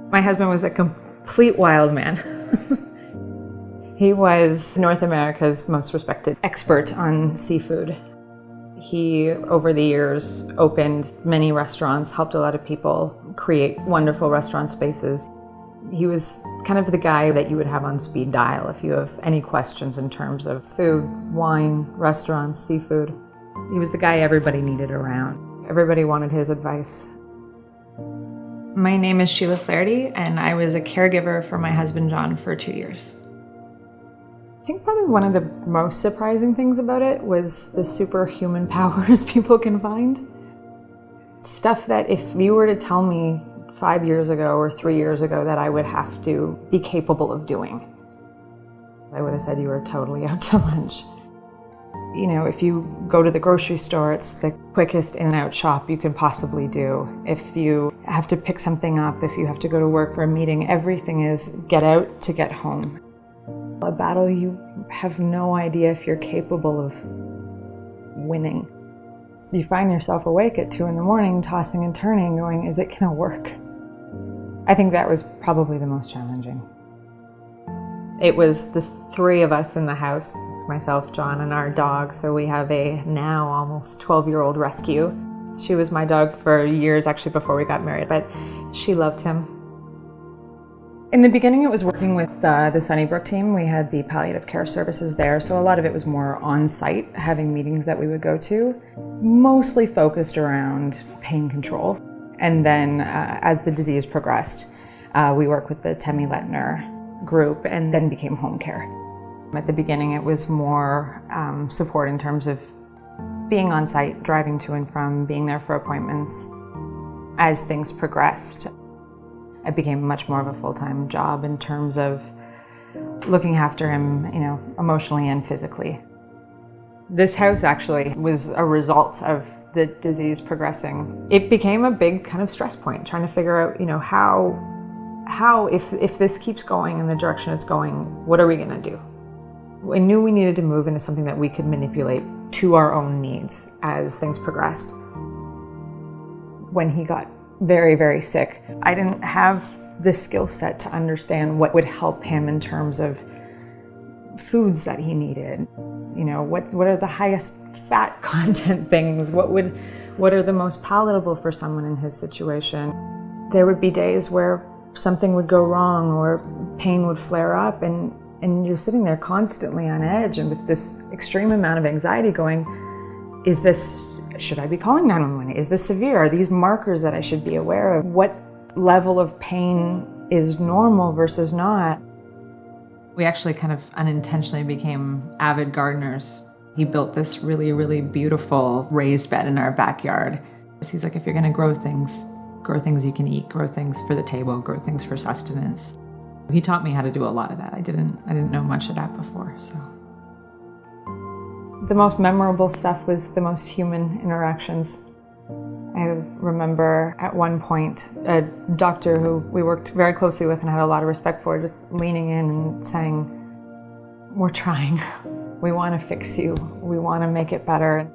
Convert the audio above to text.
My husband was a complete wild man. He was North America's most respected expert on seafood. He, over the years, opened many restaurants, helped a lot of people create wonderful restaurant spaces. He was kind of the guy that you would have on speed dial if you have any questions in terms of food, wine, restaurants, seafood. He was the guy everybody needed around. Everybody wanted his advice. My name is Sheila Flaherty, and I was a caregiver for my husband John for 2 years. I think probably one of the most surprising things about it was the superhuman powers people can find. Stuff that if you were to tell me 5 years ago or 3 years ago that I would have to be capable of doing, I would have said you were totally out to lunch. You know, if you go to the grocery store, it's the quickest in and out shop you could possibly do. If you have to pick something up, if you have to go to work for a meeting, everything is get out to get home. A battle you have no idea if you're capable of winning. You find yourself awake at 2 a.m, tossing and turning, going, is it gonna work? I think that was probably the most challenging. It was the 3 of us in the house, myself, John, and our dog. So we have a now almost 12-year-old rescue. She was my dog for years, actually, before we got married, but she loved him. In the beginning, it was working with the Sunnybrook team. We had the palliative care services there, so a lot of it was more on-site, having meetings that we would go to, mostly focused around pain control. And then as the disease progressed, we worked with the Temi Lettner group and then became home care. At the beginning, it was more support in terms of being on site, driving to and from, being there for appointments. As things progressed, it became much more of a full-time job in terms of looking after him, you know, emotionally and physically. This house actually was a result of the disease progressing. It became a big kind of stress point, trying to figure out, you know, how if this keeps going in the direction it's going, what are we going to do? We knew we needed to move into something that we could manipulate to our own needs as things progressed. When he got very, very sick, I didn't have the skill set to understand what would help him in terms of foods that he needed. You know, what are the highest fat content things? What are the most palatable for someone in his situation? There would be days where something would go wrong or pain would flare up, and you're sitting there constantly on edge and with this extreme amount of anxiety going, should I be calling 911? Is this severe? Are these markers that I should be aware of? What level of pain is normal versus not? We actually kind of unintentionally became avid gardeners. He built this really, really beautiful raised bed in our backyard. He's like, if you're gonna grow things you can eat, grow things for the table, grow things for sustenance. He taught me how to do a lot of that. I didn't know much of that before, so. The most memorable stuff was the most human interactions. I remember at one point a doctor who we worked very closely with and had a lot of respect for, just leaning in and saying, we're trying. We want to fix you. We want to make it better.